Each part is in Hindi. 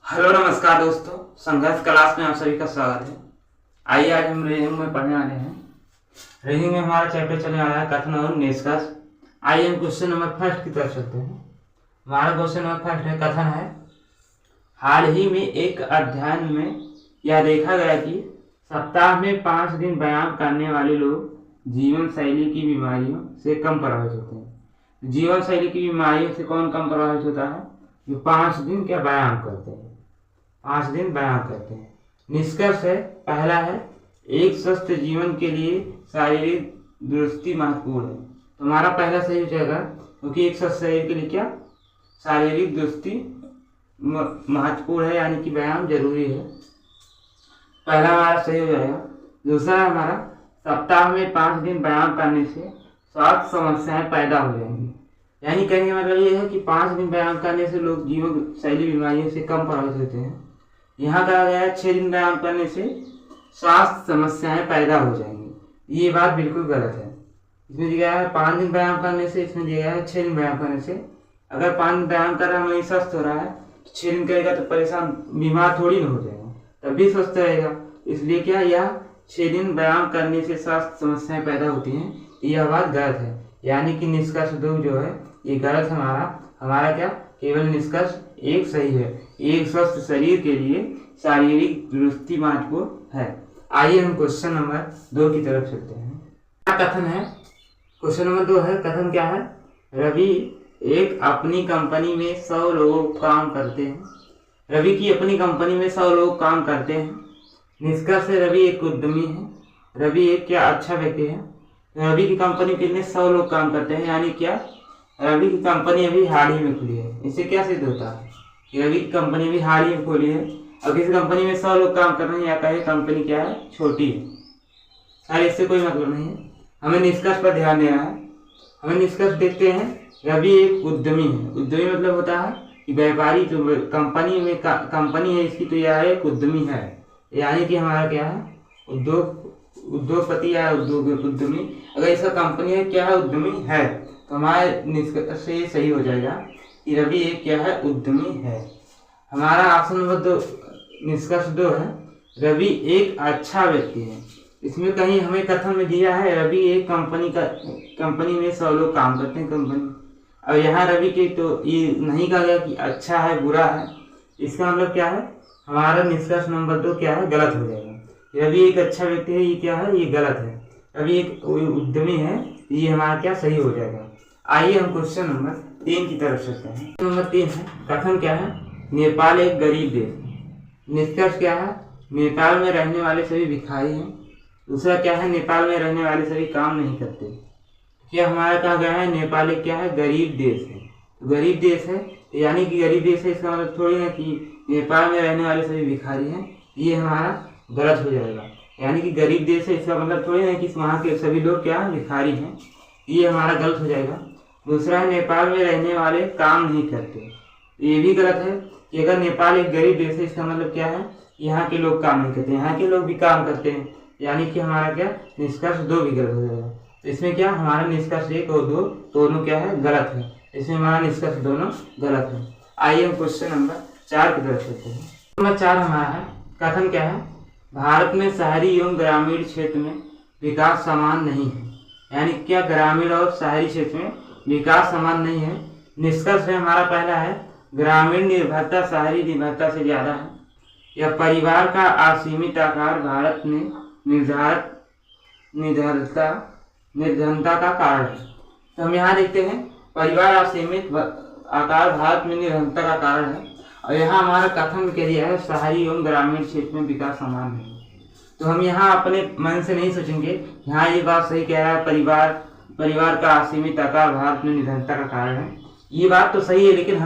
हेलो नमस्कार दोस्तों, संघर्ष क्लास में आप सभी का स्वागत है। आइए आज हम रीडिंग में पढ़ने वाले हैं। रीडिंग में हमारा चैप्टर चलने वाला है कथन और निष्कर्ष। आइए हम क्वेश्चन नंबर फर्स्ट की तरफ चलते हैं। हमारा क्वेश्चन नंबर फर्स्ट है, कथन है, हाल ही में एक अध्ययन में यह देखा गया कि सप्ताह में 5 दिन व्यायाम करने वाले लोग जीवन शैली की बीमारियों से कम प्रभावित होते हैं। जीवन शैली की बीमारियों से कौन कम प्रभावित होता है? जो 5 दिन क्या व्यायाम करते हैं, 5 दिन व्यायाम करते हैं। निष्कर्ष है, पहला है, एक स्वस्थ जीवन के लिए शारीरिक दुरुस्ती महत्वपूर्ण है। तो हमारा पहला सही हो जाएगा, क्योंकि एक स्वस्थ शरीर के लिए क्या शारीरिक दुरुस्ती महत्वपूर्ण है, यानी कि व्यायाम जरूरी है। पहला हमारा सही हो जाएगा। दूसरा है हमारा, सप्ताह में 5 दिन व्यायाम करने से स्वास्थ्य समस्याएं पैदा हो जाएंगी। यानी कहने का मतलब ये है कि 5 दिन व्यायाम करने से लोग जीवन शैली बीमारियों से कम प्रभावित होते हैं। यहाँ कहा गया है 6 दिन व्यायाम करने से स्वास्थ्य समस्याएं पैदा हो जाएंगी। ये बात बिल्कुल गलत है। इसमें दिया है 5 दिन व्यायाम करने से, इसमें दिया है 6 दिन व्यायाम करने से। अगर 5 दिन व्यायाम कर रहा है, वही स्वस्थ हो रहा है, 6 दिन करेगा तो परेशान बीमार थोड़ी ना हो जाएगा, तब भी स्वस्थ रहेगा। इसलिए क्या यह 6 दिन व्यायाम करने से स्वास्थ्य समस्याएं पैदा होती हैं, यह बात गलत है। यानी कि निष्कर्ष 2 जो है ये गलत है। हमारा क्या केवल निष्कर्ष 1 सही है। एक स्वस्थ शरीर के लिए शारीरिक दुरुस्ती महत्वपूर्ण है। आइए हम क्वेश्चन नंबर 2 की तरफ चलते हैं। क्या कथन है? क्वेश्चन नंबर 2 है, कथन क्या है? रवि एक अपनी कंपनी में 100 लोग काम करते हैं। रवि की अपनी कंपनी में 100 लोग काम करते हैं। निष्कर्ष है, रवि एक उद्यमी है। रवि एक क्या अच्छा व्यक्ति है। रवि की कंपनी के लिए 100 लोग काम करते हैं, यानी क्या रवि की कंपनी अभी हाल ही में खुली है। इससे क्या सिद्ध होता है कि रवि की कंपनी अभी हाल ही में खुली है। अब किसी कंपनी में 100 लोग काम कर रहे हैं, या कहे कंपनी क्या है, छोटी है। अरे इससे कोई मतलब नहीं है। हमें निष्कर्ष पर ध्यान देना है। हमें निष्कर्ष देखते हैं, रवि एक उद्यमी है। उद्यमी मतलब होता है कि व्यापारी, जो कंपनी में कंपनी है इसकी, तो यह एक उद्यमी है। यानी कि हमारा क्या है, उद्योगपति या उद्यमी। अगर इसका कंपनी है क्या है, उद्यमी है, तो हमारे निष्कर्ष से ये सही हो जाएगा कि रवि एक क्या है, उद्यमी है। हमारा ऑप्शन नंबर 2 निष्कर्ष 2 है, रवि एक अच्छा व्यक्ति है। इसमें कहीं हमें कथन में दिया है रवि एक कंपनी में 100 लोग काम करते हैं कंपनी। और यहाँ रवि के तो ये नहीं कहा गया कि अच्छा है बुरा है। इसका मतलब क्या है, हमारा निष्कर्ष नंबर 2 क्या है, गलत हो जाएगा। रवि एक अच्छा व्यक्ति है, ये क्या है, ये गलत है। रवि एक उद्यमी है, ये हमारा क्या सही हो जाएगा। आइए हम क्वेश्चन नंबर 3 की तरफ चलते हैं। नंबर 3 है, कथन क्या है? नेपाल एक गरीब देश। निष्कर्ष क्या है? नेपाल में रहने वाले सभी भिखारी हैं। दूसरा क्या है, नेपाल में रहने वाले सभी काम नहीं करते। क्या हमारा कहा गया है, नेपाल एक क्या है, गरीब देश है। तो गरीब देश है, यानी कि गरीब देश है, इसका मतलब थोड़ी है कि नेपाल में रहने वाले सभी भिखारी हैं। ये हमारा गलत हो जाएगा। यानी कि गरीब देश है, इसका मतलब थोड़ी है कि वहाँ के सभी लोग क्या भिखारी हैं। ये हमारा गलत हो जाएगा। दूसरा है, नेपाल में रहने वाले काम नहीं करते। ये भी गलत है कि अगर नेपाल एक गरीब देश है, इसका मतलब क्या है, यहाँ के लोग काम नहीं करते, यहाँ के लोग भी काम करते हैं। यानी कि हमारा क्या निष्कर्ष 2 भी गलत हो जाएगा। तो इसमें क्या हमारा निष्कर्ष 1 और 2 दोनों क्या है, गलत है। इसमें हमारा निष्कर्ष दोनों गलत है। आइए हम क्वेश्चन नंबर 4 की तरफ चलते हैं। नंबर 4 हमारा है, कथन क्या है? भारत में शहरी एवं ग्रामीण क्षेत्र में विकास समान नहीं है। यानी क्या ग्रामीण और शहरी क्षेत्र में विकास समान नहीं है। निष्कर्ष है हमारा पहला है, ग्रामीण निर्भरता शहरी निर्भरता से ज्यादा है। यह परिवार का असीमित आकार भारत में निर्धनता का कारण है। तो हम यहाँ देखते हैं, परिवार असीमित आकार भारत में निर्धनता का कारण है। और यहाँ हमारा कथन के लिए है, शहरी एवं ग्रामीण क्षेत्र में विकास समान नहीं। तो हम यहाँ अपने मन से नहीं सोचेंगे, यहाँ ये बात सही कह रहा है, परिवार का असीमित आकार भारत में निर्धनता का कारण है। ये बात तो सही है, लेकिन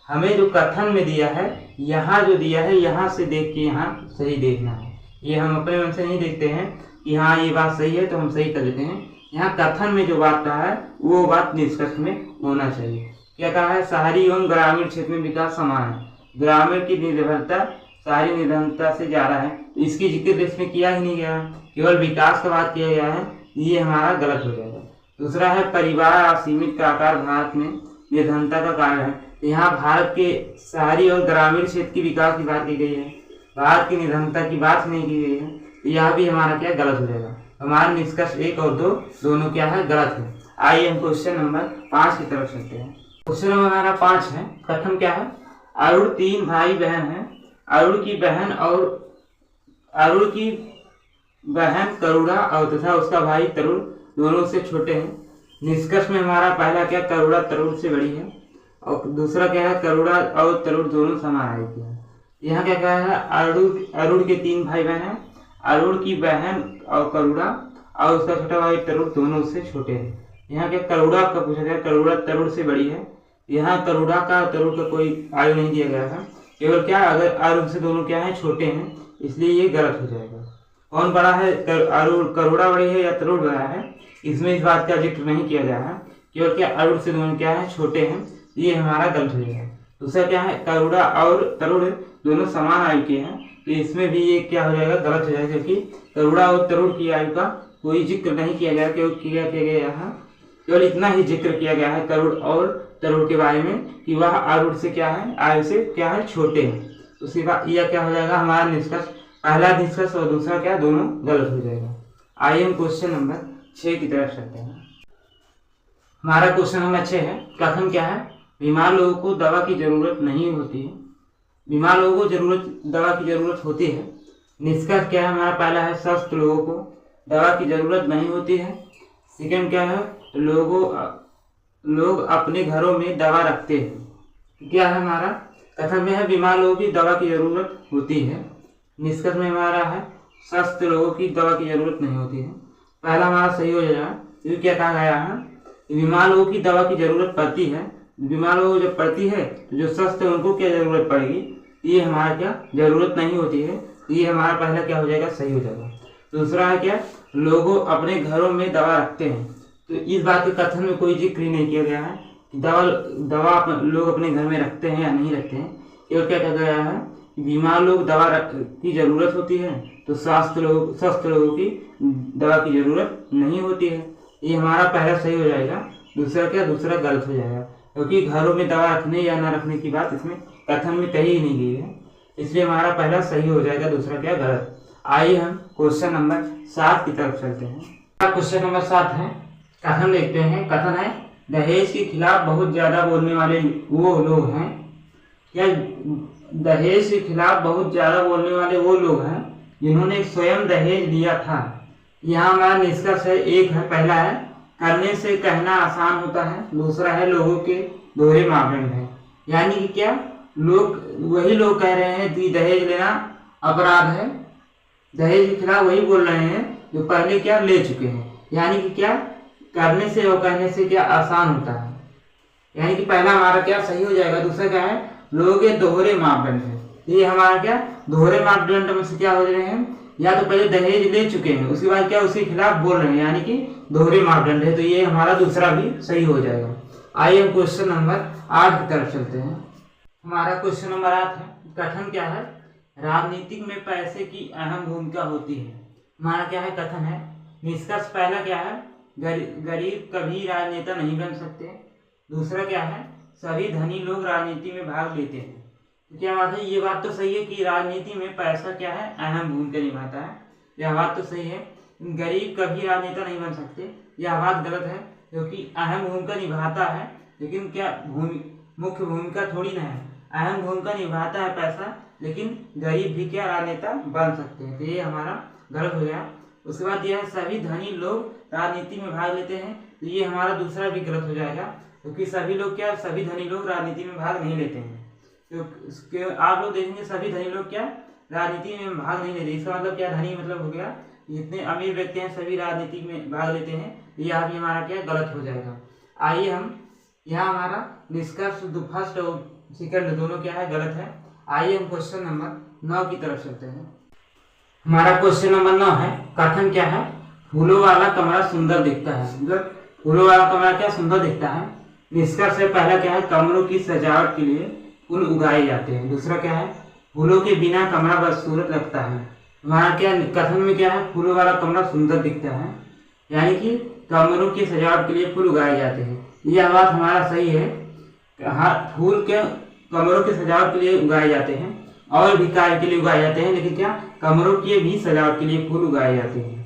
हमें जो कथन में दिया है, यहाँ जो दिया है, यहाँ से देख के यहाँ सही देखना है। ये हम अपने मन से नहीं देखते हैं कि हाँ ये बात सही है तो हम सही कर लेते हैं। यहाँ कथन में जो बात कहा है वो बात निष्कर्ष में होना चाहिए। क्या कहा है? शहरी एवं ग्रामीण क्षेत्र में विकास समान है। ग्रामीण की निर्भरता शहरी निर्धनता से ज्यादा है। इसकी जिक्र इसमें किया ही नहीं गया, केवल विकास का बात किया गया है। ये हमारा गलत हो जाएगा। दूसरा है, परिवार असीमित का आकार भारत में निर्धनता का कारण है। यहाँ भारत के शहरी और ग्रामीण क्षेत्र की विकास की बात की गई है, भारत की निधनता की बात नहीं की गई है, तो यह भी हमारा क्या गलत हो जाएगा। हमारा निष्कर्ष 1 और 2 दोनों क्या है, गलत है। आइए हम क्वेश्चन नंबर 5 की तरफ चलते हैं। क्वेश्चन नंबर हमारा 5 है। कथन क्या है, अरुण 3 भाई बहन है। अरुण की बहन करुणा और तथा उसका भाई तरुण दोनों से छोटे हैं। निष्कर्ष में हमारा पहला क्या, करुणा तरुण से बड़ी है, और दूसरा क्या है, करुणा और तरुण दोनों समान आयु के हैं। यहाँ क्या कहा है, अरुण के 3 भाई बहन हैं। अरुण की बहन और करुणा और उसका छोटा भाई तरुण दोनों से छोटे हैं। यहाँ क्या, करुणा का पूछा गया, करुणा तरुण से बड़ी है। यहाँ करुणा का तरुण का कोई आयु नहीं दिया गया है, केवल क्या, अगर अरुण से दोनों क्या है, छोटे हैं, इसलिए ये गलत हो जाएगा। कौन बड़ा है, करुणा बड़ी है या तरुण बड़ा है, इसमें इस बात का जिक्र नहीं किया गया है, केवल क्या अरुण से दोनों क्या है, छोटे हैं, ये हमारा गलत हो जाएगा। दूसरा क्या है, करुणा और तरुण दोनों समान आयु के हैं, तो इसमें भी ये क्या हो जाएगा, गलत हो जाएगा, क्योंकि करुणा और तरुण की आयु का कोई जिक्र नहीं किया गया, किया गया है, केवल इतना ही जिक्र किया गया है करुण और तरुण के बारे में कि वह अरुण से क्या है, आयु से क्या है, छोटे हैं। उसके बाद यह क्या हो जाएगा, हमारा निष्कर्ष, पहला निष्कर्ष और दूसरा क्या, दोनों गलत हो जाएगा। आइए हम क्वेश्चन नंबर 6 की तरफ चलते हैं। हमारा क्वेश्चन नंबर 6 है। कथन क्या है, बीमार लोगों को दवा की जरूरत नहीं होती है। बीमार लोगों को दवा की जरूरत होती है। निष्कर्ष क्या है, हमारा पहला है, स्वस्थ लोगों को दवा की जरूरत नहीं होती है। सेकंड क्या है, लोग अपने घरों में दवा रखते हैं। क्या है हमारा, कथन में है, बीमार लोगों की दवा की जरूरत होती है। निष्कर्ष में हमारा है, स्वस्थ लोगों की दवा की जरूरत नहीं होती है। पहला हमारा सही हो जाएगा, क्योंकि क्या कहा गया है, बीमार लोगों की दवा की जरूरत पड़ती है। बीमार लोगों को जब पड़ती है तो जो स्वस्थ है उनको क्या जरूरत पड़ेगी, ये हमारा क्या जरूरत नहीं होती है, ये हमारा पहला क्या हो जाएगा, सही हो जाएगा। दूसरा है क्या, लोगों अपने घरों में दवा रखते हैं, तो इस बात के कथन में कोई जिक्र नहीं किया गया है कि दवा लोग अपने घर में रखते हैं या नहीं रखते हैं। केवल क्या कहा गया है, बीमार लोग दवा की जरूरत होती है, तो स्वस्थ लोगों की दवा की जरूरत नहीं होती है, ये हमारा पहला सही हो जाएगा। दूसरा क्या, दूसरा गलत हो जाएगा, क्योंकि घरों में दवा रखने या न रखने की बात इसमें कथन में कही ही नहीं गई है, इसलिए हमारा पहला सही हो जाएगा, दूसरा क्या गलत। आइए हम क्वेश्चन नंबर 7 की तरफ चलते हैं। क्वेश्चन नंबर 7 है। कथन देखते हैं। कथन है, दहेज के खिलाफ बहुत ज्यादा बोलने वाले वो लोग हैं। क्या दहेज के खिलाफ बहुत ज्यादा बोलने वाले वो लोग हैं जिन्होंने स्वयं दहेज लिया था। यहाँ हमारा निष्कर्ष है, एक है, पहला है, करने से कहना आसान होता है। दूसरा है, लोगों के दोहरे मापदंड है, यानी कि क्या, वही लोग कह रहे हैं कि दहेज लेना अपराध है। दहेज के खिलाफ वही बोल रहे हैं जो पहले क्या ले चुके हैं, यानी कि क्या, करने से और कहने से क्या आसान होता है, यानी कि पहला हमारा क्या सही हो जाएगा। दूसरा क्या है, लोगों के दोहरे मापदंड है, ये हमारा क्या दोहरे मापदंड में से क्या हो रहे हैं, या तो पहले दहेज ले चुके हैं, उसके बाद क्या उसके खिलाफ बोल रहे हैं, यानी कि दोहरे मापदंड है, तो ये हमारा दूसरा भी सही हो जाएगा। आइए हम क्वेश्चन नंबर 8 की तरफ चलते हैं। हमारा क्वेश्चन नंबर 8 है। कथन क्या है, राजनीतिक में पैसे की अहम भूमिका होती है। हमारा क्या है, कथन है। निष्कर्ष पहला क्या है, गरीब कभी राजनेता नहीं बन सकते। दूसरा क्या है, सभी धनी लोग राजनीति में भाग लेते हैं। तो क्या बात है, ये बात तो सही है कि राजनीति में पैसा क्या है, अहम भूमिका निभाता है, यह बात तो सही है। गरीब कभी राजनेता नहीं बन सकते, यह बात गलत है, क्योंकि अहम भूमिका निभाता है, लेकिन क्या मुख्य भूमिका थोड़ी ना है। अहम भूमिका निभाता है पैसा, लेकिन गरीब भी क्या राजनेता बन सकते हैं, तो ये हमारा गलत हो गया। उसके बाद यह है, सभी धनी लोग राजनीति में भाग लेते हैं, तो ये हमारा दूसरा भी गलत हो जाएगा, क्योंकि सभी धनी लोग राजनीति में भाग नहीं लेते हैं। तो आप लोग देखेंगे सभी धनी लोग क्या राजनीति में भाग नहीं लेते, इसका मतलब क्या, धनी मतलब हो गया जितने अमीर व्यक्ति हैं सभी राजनीति में भाग लेते हैं, यह भी हमारा क्या गलत हो जाएगा। आइए हम यहाँ हमारा निष्कर्ष फर्स्ट और सेकंड दोनों क्या है, गलत है। आइए हम क्वेश्चन नंबर 9 की तरफ चलते हैं। हमारा क्वेश्चन नंबर 9 है। कथन क्या है, फूलों वाला कमरा सुंदर दिखता है। मतलब फूलों वाला कमरा क्या सुंदर दिखता है। निष्कर्ष है, पहला क्या है, कमरों की सजावट के लिए फूल उगाए जाते हैं। दूसरा क्या है, फूलों के बिना कमरा बदसूरत लगता है। हमारा क्या कथन में क्या है, फूलों वाला कमरा सुंदर दिखता है, यानी कि कमरों की सजावट के लिए फूल उगाए जाते हैं, यह बात हमारा सही है। फूल के कमरों की सजावट के लिए उगाए जाते हैं और भी कार्य के लिए उगाए जाते हैं, लेकिन क्या कमरों की भी सजावट के लिए फूल उगाए जाते हैं।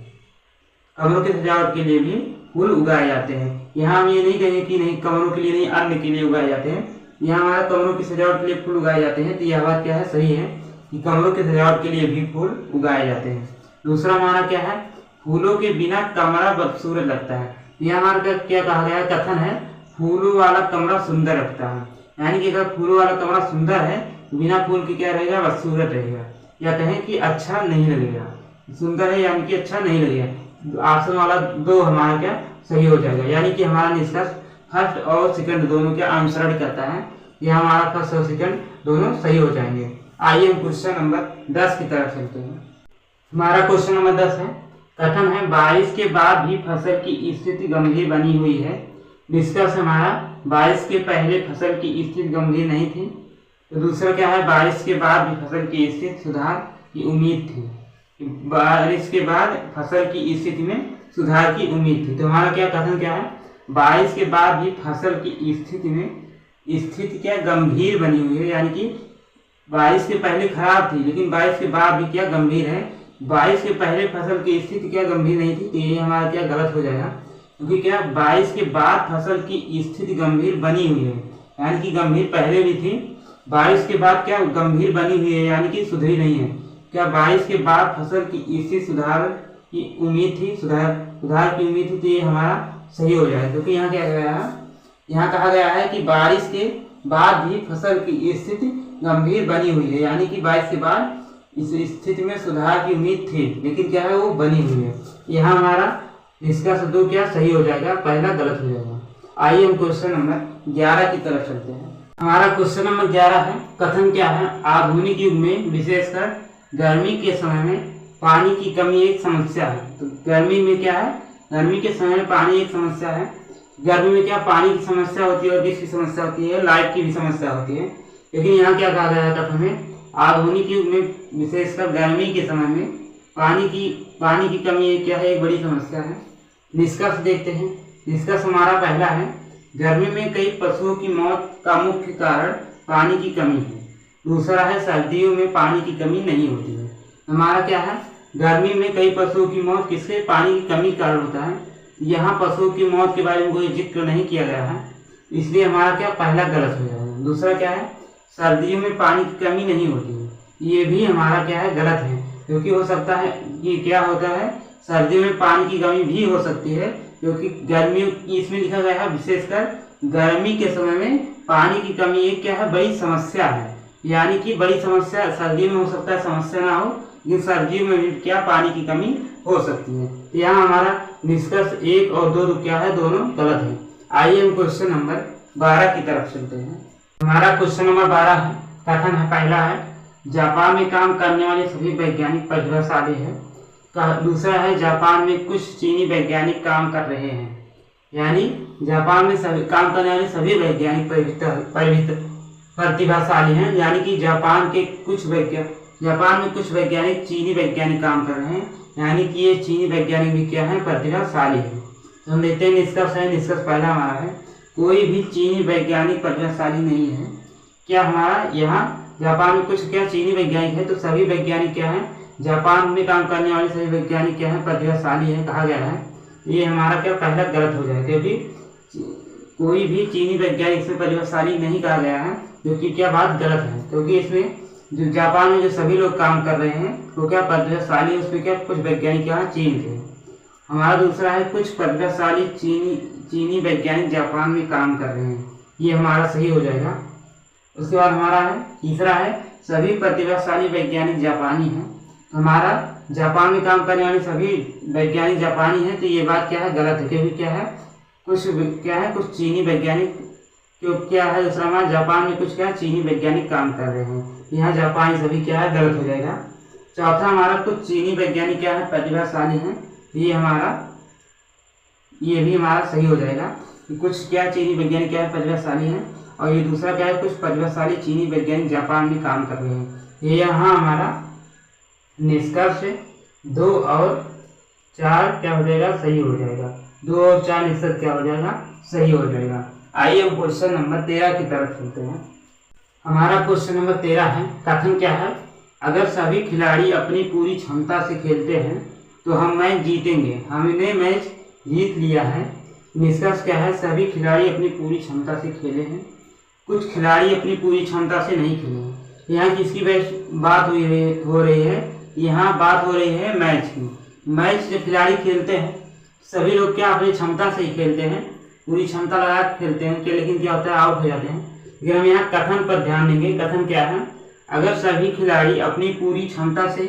कमरों की सजावट के लिए भी फूल उगाए जाते हैं। यहाँ हम ये नहीं कहेंगे कि नहीं कमरों के लिए नहीं अन्य के लिए उगाए जाते हैं। यहाँ हमारा कमरों की सजावट के लिए फूल उगाए जाते हैं, तो यह बात क्या है, सही है कि कमरों की सजावट के लिए भी फूल उगाए जाते हैं। दूसरा हमारा क्या है, फूलों के बिना कमरा बदसूरत लगता है। यहाँ हमारा क्या कहा गया है, कथन है फूलों वाला कमरा सुंदर लगता है, यानी कि अगर फूलों वाला कमरा सुंदर है तो बिना फूल के क्या रहेगा, बदसूरत रहेगा, या कहें कि अच्छा नहीं लगेगा। सुंदर है यानी कि अच्छा नहीं लगेगा। ऑप्शन वाला 2 हमारा क्या सही हो जाएगा, यानी कि हमारा निष्कर्ष फर्स्ट और सेकंड दोनों के अनुसरण करता है। यह हमारा फर्स्ट और सेकंड दोनों सही हो जाएंगे। आइए हम क्वेश्चन नंबर 10 की तरफ चलते हैं। हमारा क्वेश्चन नंबर 10 है, कथन है बारिश के बाद भी फसल की स्थिति गंभीर बनी हुई है। निष्कर्ष हमारा बारिश के पहले फसल की स्थिति गंभीर नहीं थी। तो दूसरा क्या है, बारिश के बाद भी फसल की स्थिति सुधार की उम्मीद थी। बारिश के बाद फसल की स्थिति में सुधार की उम्मीद थी। तो हमारा क्या कथन क्या है, बारिश के बाद भी फसल की स्थिति क्या गंभीर बनी हुई है, यानी कि बारिश के पहले खराब थी लेकिन बारिश के बाद भी क्या गंभीर है। बारिश के पहले फसल की स्थिति क्या गंभीर नहीं थी, तो ये हमारा क्या गलत हो जाएगा, क्योंकि क्या बारिश के बाद फसल की स्थिति गंभीर बनी हुई है, यानी कि गंभीर पहले भी थी, बारिश के बाद क्या गंभीर बनी हुई है, यानी कि सुधरी नहीं है। क्या बारिश के बाद फसल की स्थिति सुधार की उम्मीद थी, सुधार की उम्मीद थी, तो ये हमारा सही हो जाएगा। क्योंकि यहाँ क्या गया है, यहाँ कहा गया है कि बारिश के बाद भी फसल की स्थिति गंभीर बनी हुई है, यानी कि बारिश के बाद इस स्थिति में सुधार की उम्मीद थी लेकिन क्या है वो बनी हुई है। यहाँ हमारा इसका शब्द क्या सही हो जाएगा, पहला गलत हो जाएगा। आइए हम क्वेश्चन नंबर 11 की तरफ चलते हैं। हमारा क्वेश्चन नंबर 11 है, कथन क्या है, आधुनिक युग में विशेषकर गर्मी के समय में पानी की कमी एक समस्या है। तो गर्मी में क्या है, गर्मी के समय में पानी एक समस्या है। गर्मी में क्या पानी की समस्या होती है और किसकी समस्या होती है, लाइट की भी समस्या होती है। लेकिन यहाँ क्या कहा गया है कथन में, आधुनिक युग में विशेषकर गर्मी के समय में पानी की कमी क्या है, एक बड़ी समस्या है। निष्कर्ष देखते हैं। निष्कर्ष हमारा पहला है, गर्मी में कई पशुओं की मौत का मुख्य कारण पानी की कमी है। दूसरा है, सर्दियों में पानी की कमी नहीं होती है। हमारा क्या है, गर्मी में कई पशुओं की मौत किससे, पानी की कमी कारण होता है। यहाँ पशुओं की मौत के बारे में कोई जिक्र नहीं किया गया है, इसलिए हमारा क्या पहला गलत हो जाएगा। दूसरा क्या है, सर्दियों में पानी की कमी नहीं होती है, ये भी हमारा क्या है गलत है, क्योंकि हो सकता है कि क्या होता है, सर्दियों में पानी की कमी भी हो सकती है, क्योंकि गर्मियों इसमें लिखा गया है विशेषकर गर्मी के समय में पानी की कमी एक क्या है, बड़ी समस्या है, यानी कि बड़ी समस्या। सर्दियों में हो सकता है समस्या ना हो, लेकिन सर्दियों में भी क्या पानी की कमी हो सकती है। तो यहाँ हमारा निष्कर्ष 1 और 2 क्या है, दोनों गलत है। आइए हम क्वेश्चन नंबर 12 की तरफ चलते हैं। हमारा क्वेश्चन नंबर 12 है, कथन है पहला है, जापान में काम करने वाले सभी वैज्ञानिक प्रतिभाशाली है। दूसरा है, जापान में कुछ चीनी वैज्ञानिक काम कर रहे हैं, यानी जापान में सभी काम करने वाले सभी वैज्ञानिक प्रतिभाशाली हैं, यानी कि जापान में कुछ वैज्ञानिक चीनी वैज्ञानिक काम कर रहे हैं, यानी कि ये चीनी वैज्ञानिक भी क्या है, प्रतिभाशाली है। तो हम देखते हैं निष्कर्ष है। निष्कर्ष पहला हमारा है, कोई भी चीनी वैज्ञानिक प्रतिभाशाली नहीं है। क्या हमारा यहाँ जापान में कुछ क्या चीनी वैज्ञानिक है, तो सभी वैज्ञानिक क्या है, जापान में काम करने वाले सभी वैज्ञानिक क्या है, प्रतिभाशाली है कहा गया है। ये हमारा क्या पहला गलत हो जाएगा, क्योंकि कोई भी चीनी वैज्ञानिक इसमें प्रतिभाशाली नहीं कहा गया है, क्योंकि क्या बात गलत है, क्योंकि इसमें जो जापान में जो सभी लोग काम कर रहे हैं वो क्या प्रतिभाशाली, उसमें क्या कुछ वैज्ञानिक यहाँ चीन के। हमारा दूसरा है, कुछ प्रतिभाशाली चीनी वैज्ञानिक जापान में काम कर रहे हैं, ये हमारा सही हो जाएगा। उसके बाद हमारा है तीसरा है, सभी प्रतिभाशाली वैज्ञानिक जापानी हैं। हमारा जापान में काम करने वाले सभी वैज्ञानिक जापानी हैं, तो ये बात क्या है, गलत है, क्योंकि क्या है कुछ चीनी वैज्ञानिक क्यों क्या है। दूसरा हमारा जापान में कुछ क्या चीनी वैज्ञानिक काम कर रहे हैं, यहाँ जापानी सभी क्या है गलत हो जाएगा। चौथा हमारा, कुछ चीनी वैज्ञानिक क्या है, प्रतिभाशाली हैं, ये भी हमारा सही हो जाएगा कि कुछ क्या चीनी वैज्ञानिक क्या है, प्रतिभाशाली हैं, और ये दूसरा क्या है, कुछ प्रतिभाशाली चीनी वैज्ञानिक जापान में काम कर रहे हैं। ये यहाँ हमारा निष्कर्ष 2 और 4 क्या हो जाएगा, सही हो जाएगा। 2 और 4 निष्कर्ष क्या हो जाएगा, सही हो जाएगा। आइए हम क्वेश्चन नंबर 13 की तरफ चलते हैं। हमारा क्वेश्चन नंबर 13 है, कथन क्या है, अगर सभी खिलाड़ी अपनी पूरी क्षमता से खेलते हैं तो हम मैच जीतेंगे। हमने मैच जीत लिया है। निष्कर्ष क्या है, सभी खिलाड़ी अपनी पूरी क्षमता से खेले हैं, कुछ खिलाड़ी अपनी पूरी क्षमता से नहीं खेले हैं। यहाँ किसकी बात हो रही है, यहाँ बात हो रही है मैच की। मैच जब खिलाड़ी खेलते हैं सभी लोग क्या अपनी क्षमता से ही खेलते हैं, पूरी क्षमता लगा खेलते हैं क्या, लेकिन क्या होता है आउट हो जाते हैं। लेकिन हम यहाँ कथन पर ध्यान देंगे। कथन क्या है, अगर सभी खिलाड़ी अपनी पूरी क्षमता से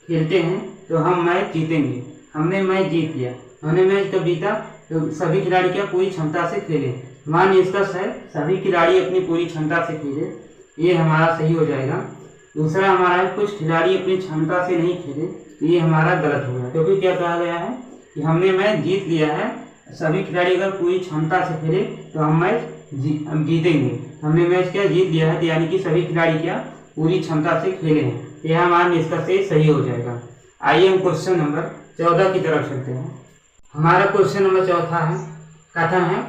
खेलते हैं तो हम मैच जीतेंगे। हमने मैच जीत लिया। हमने मैच कब जीता, तो सभी खिलाड़ी क्या पूरी क्षमता से खेले। मान निष्कर्ष है सभी खिलाड़ी अपनी पूरी क्षमता से खेले, ये हमारा सही हो जाएगा। दूसरा हमारा है कुछ खिलाड़ी अपनी क्षमता से नहीं खेले, ये हमारा गलत होगा, क्योंकि क्या कहा गया है कि हमने मैच जीत लिया है। सभी खिलाड़ी अगर पूरी क्षमता से खेले तो हम मैच जीतेंगे। हमने मैच क्या जीत लिया है, यानी कि सभी खिलाड़ी क्या पूरी क्षमता से खेले हैं। यह हमारा निष्कर्ष से सही हो जाएगा। आइए हम क्वेश्चन नंबर 14 की तरफ चलते हैं। हमारा क्वेश्चन नंबर 14 है, कथन है,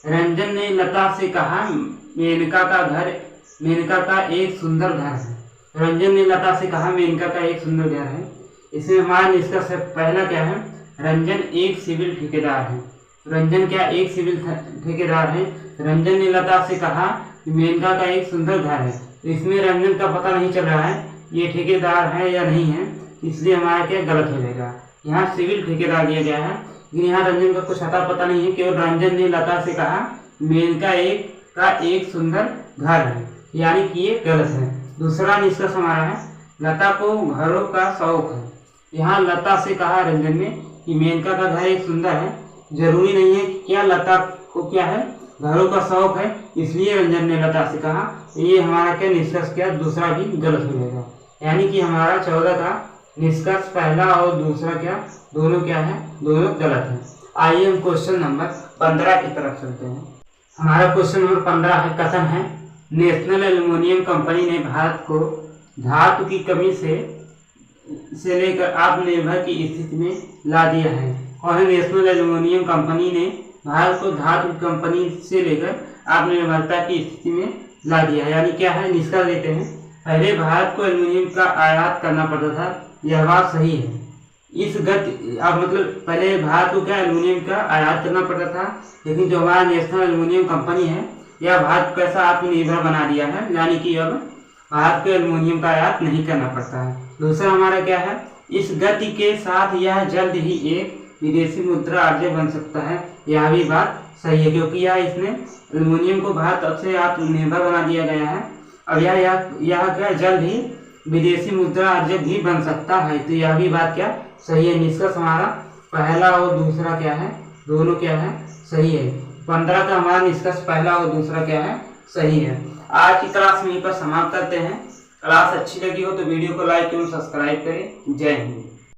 रंजन ने लता से कहा मेनका का एक सुंदर घर है। रंजन ने लता से कहा मेनका का एक सुंदर घर है। इसमें हमारा निष्कर्ष पहला क्या है, रंजन एक सिविल ठेकेदार है। रंजन क्या एक सिविल ठेकेदार है। रंजन ने लता से कहा मेनका का एक सुंदर घर है। तो इसमें रंजन का पता नहीं चल रहा है ये ठेकेदार है या नहीं है, इसलिए हमारा क्या गलत हो जाएगा। यहाँ सिविल ठेकेदार दिया गया है, लेकिन यहाँ रंजन का कुछ अता पता नहीं है। केवल रंजन ने लता से कहा मेनका का एक सुंदर घर है, यानी कि ये गलत है। दूसरा निष्कर्ष हमारा है, लता को घरों का शौक है। यहाँ लता से कहा रंजन ने कि मेनका का घर एक सुंदर है, जरूरी नहीं है कि क्या लता को क्या है घरों का शौक है, इसलिए रंजन ने लता से कहा। ये हमारा क्या निष्कर्ष क्या दूसरा भी गलत हो जाएगा, यानी कि हमारा 14 का निष्कर्ष पहला और दूसरा क्या दोनों क्या है, दोनों गलत है। आइए हम क्वेश्चन नंबर 15 की तरफ चलते हैं। हमारा क्वेश्चन नंबर 15 है, कथन है, नेशनल एल्युमिनियम कंपनी ने भारत को धातु की कमी से लेकर आत्मनिर्भर की स्थिति में ला दिया है। और नेशनल एल्युमिनियम कंपनी ने भारत को धातु की कंपनी से लेकर आत्मनिर्भरता की स्थिति में ला दिया, यानी क्या है निष्कर्ष देते हैं, पहले भारत को एल्युमिनियम का आयात करना पड़ता था, यह बात सही है। इस गति अब मतलब पहले भारत को क्या एल्युमिनियम का आयात करना पड़ता था, लेकिन जो हमारा नेशनल एल्युमिनियम कंपनी है यह भारत को कैसा आत्मनिर्भर बना दिया है, यानी कि अब भारत को एल्युमिनियम का आयात नहीं करना पड़ता है। दूसरा हमारा क्या है, इस गति के साथ यह जल्द ही एक विदेशी मुद्रा अर्जय बन सकता है, यह भी बात सही है, क्योंकि यह इसने एल्युमिनियम को भारत से आत्मनिर्भर बना दिया गया है। और यह क्या जल्द ही विदेशी मुद्रा अर्जय भी बन सकता है, तो यह भी बात क्या सही है। निष्कर्ष हमारा पहला और दूसरा क्या है, दोनों क्या है सही है। 15 का हमारा निष्कर्ष पहला और दूसरा क्या है सही है। आज की क्लास यहीं पर समाप्त करते हैं। क्लास अच्छी लगी हो तो वीडियो को लाइक एवं सब्सक्राइब करें। जय हिंद।